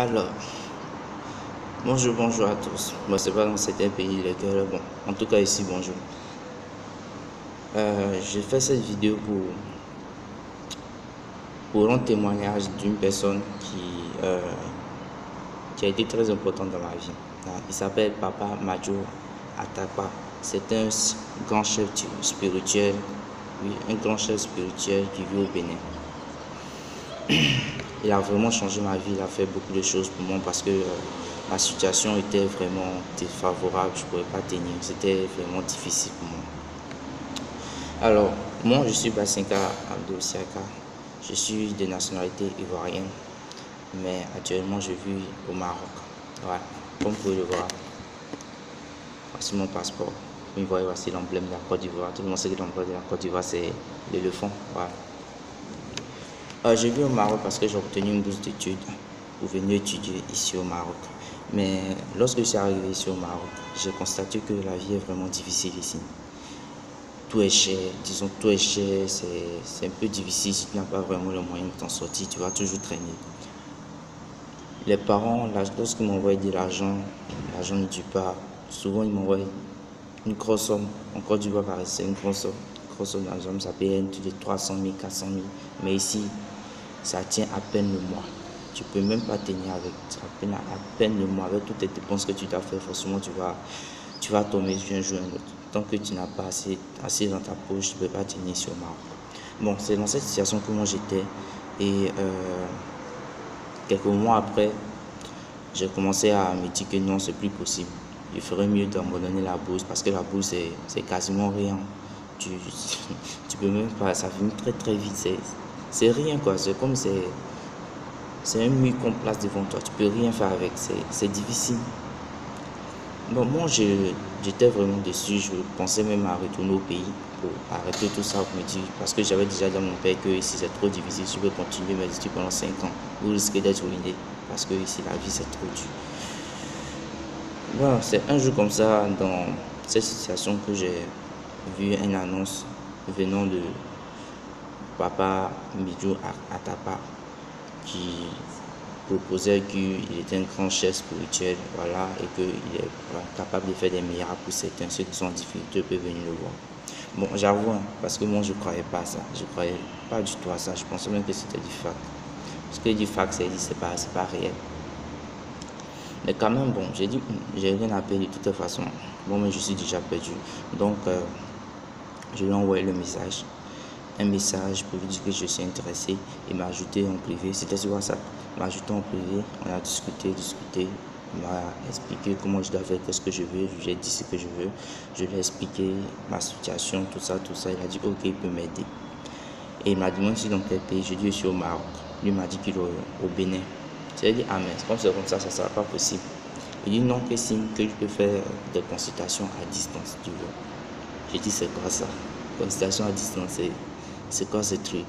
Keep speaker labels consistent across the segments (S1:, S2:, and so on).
S1: Alors, bonjour à tous. Moi, c'est pas dans certains pays lesquels, bon, en tout cas ici, bonjour. J'ai fait cette vidéo pour rendre témoignage d'une personne qui a été très importante dans ma vie. Il s'appelle Papa Madjo Atakpa. C'est un grand chef spirituel, oui, un grand chef spirituel qui vit au Bénin. Il a vraiment changé ma vie, il a fait beaucoup de choses pour moi parce que ma situation était vraiment défavorable, je ne pouvais pas tenir, c'était vraiment difficile pour moi. Alors, moi je suis Basinka Abdou Siaka, je suis de nationalité ivoirienne, mais actuellement je vis au Maroc. Ouais, comme vous pouvez le voir, voici mon passeport. Vous voyez, voici l'emblème de la Côte d'Ivoire. Tout le monde sait que l'emblème de la Côte d'Ivoire c'est l'éléphant. Ouais. Je vis au Maroc parce que j'ai obtenu une bourse d'études pour venir étudier ici au Maroc. Mais lorsque je suis arrivé ici au Maroc, j'ai constaté que la vie est vraiment difficile ici. Tout est cher, disons tout est cher, c'est un peu difficile si tu n'as pas vraiment le moyen de t'en sortir, tu vas toujours traîner. Les parents, lorsqu'ils m'envoient de l'argent ne dure pas. Souvent ils m'envoient une grosse somme. En Côte d'Ivoire, pareil, c'est une grosse somme d'argent, ça paye de 300 000, 400 000. Mais ici, ça tient à peine le mois. Tu peux même pas tenir avec à peine le mois. Avec toutes les dépenses que tu dois faire, forcément tu vas tomber sur un jour ou un autre. Tant que tu n'as pas assez dans ta poche, tu ne peux pas tenir sur le Maroc. Bon, c'est dans cette situation que moi j'étais. Et quelques mois après, j'ai commencé à me dire que non, c'est plus possible. Il ferait mieux d'abandonner la bourse parce que la bourse c'est quasiment rien. Tu peux même pas, ça finit très très vite. C'est rien quoi, c'est comme c'est un mur qu'on place devant toi, tu peux rien faire avec, c'est difficile. Bon, moi j'étais vraiment déçu, je pensais même à retourner au pays pour arrêter tout ça, pour me dire, parce que j'avais déjà dit à mon père que ici c'est trop difficile, si je veux continuer mes études pendant 5 ans, vous risquez d'être ruiné, parce que ici la vie c'est trop dur. Bon, c'est un jour comme ça, dans cette situation, que j'ai vu une annonce venant de Papa Madjo Atakpa qui proposait qu'il était un grand chef spirituel, voilà, et qu'il est capable de faire des miracles pour certains, ceux qui sont en difficulté peuvent venir le voir. Bon, j'avoue, parce que moi je ne croyais pas à ça, je ne croyais pas du tout à ça, je pensais même que c'était du fac. Parce que du fac, c'est pas réel. Mais quand même, bon, j'ai dit, j'ai rien à perdre de toute façon. Bon, mais je suis déjà perdu. Donc, je lui ai envoyé un message pour lui dire que je suis intéressé. Il m'a ajouté en privé, c'était sur WhatsApp. Il m'a ajouté en privé, on a discuté. Il m'a expliqué comment je dois faire, qu'est-ce que je veux. J'ai dit ce que je veux. Je lui ai expliqué ma situation, tout ça. Il a dit, ok, il peut m'aider. Et il m'a demandé si dans quel pays. Je lui ai dit, je suis au Maroc. Lui m'a dit qu'il est au Bénin. J'ai dit, ah mais comme c'est comme ça ne sera pas possible. Il dit non, que signe que je peux faire des consultations à distance, tu vois. J'ai dit, c'est quoi ça? Consultation à distance, c'est quoi ce truc?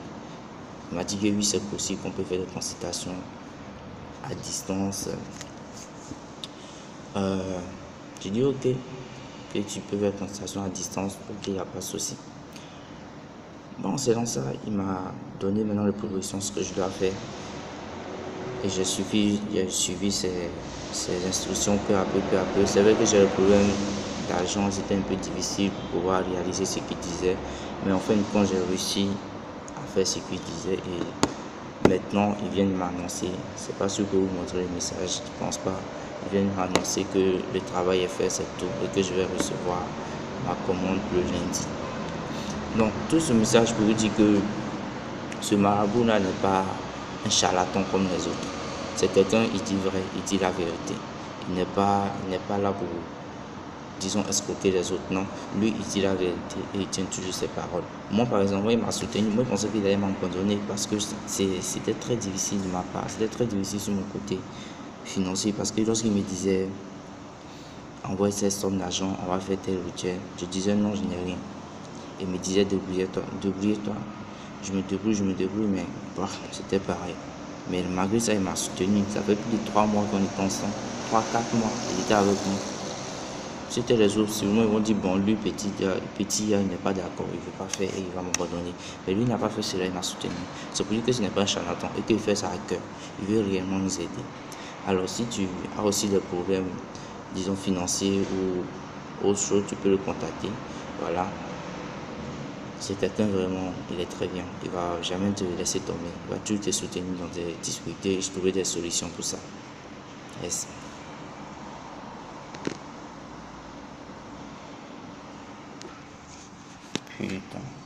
S1: Il m'a dit que oui, c'est possible qu'on peut faire des consultations à distance. J'ai dit, ok, que tu peux faire des consultations à distance, ok, il n'y a pas de souci. Bon, c'est dans ça, il m'a donné maintenant les propositions, ce que je dois faire. Et j'ai suivi ces instructions peu à peu. C'est vrai que j'ai le problème d'argent, c'était un peu difficile pour pouvoir réaliser ce qu'il disait. Mais en fin de compte, j'ai réussi à faire ce qu'il disait. Et maintenant, ils viennent m'annoncer, c'est pas sûr que vous montrez le message, je ne pense pas. Ils viennent m'annoncer que le travail est fait, c'est tout, et que je vais recevoir ma commande le lundi. Donc, tout ce message pour vous dire que ce marabout-là n'est pas un charlatan comme les autres. C'est quelqu'un, il dit vrai, il dit la vérité. Il n'est pas là pour, disons, escroquer les autres. Non, lui, il dit la vérité et il tient toujours ses paroles. Moi, par exemple, il m'a soutenu. Moi, je pensais qu'il allait m'abandonner parce que c'était très difficile de ma part. C'était très difficile sur mon côté financier parce que lorsqu'il me disait, envoie cette somme d'argent, on va faire tel ou tel, je disais non, je n'ai rien. Il me disait, débrouille-toi. Je me débrouille, mais bah, c'était pareil. Mais malgré ça, il m'a soutenu. Ça fait plus de 3 mois qu'on est ensemble. 3-4 mois, il était avec moi. C'était les autres, sûrement, ils vont dire, bon, lui, petit, il n'est pas d'accord, il ne veut pas faire et il va m'abandonner. Mais lui, il n'a pas fait cela, il m'a soutenu. C'est pour dire que ce n'est pas un charlatan et qu'il fait ça à cœur. Il veut réellement nous aider. Alors si tu as aussi des problèmes, disons financiers ou autre chose, tu peux le contacter. Voilà. C'est quelqu'un vraiment, il est très bien. Il va jamais te laisser tomber. Il va toujours te soutenir dans tes difficultés et trouver des solutions pour ça. Yes. Putain.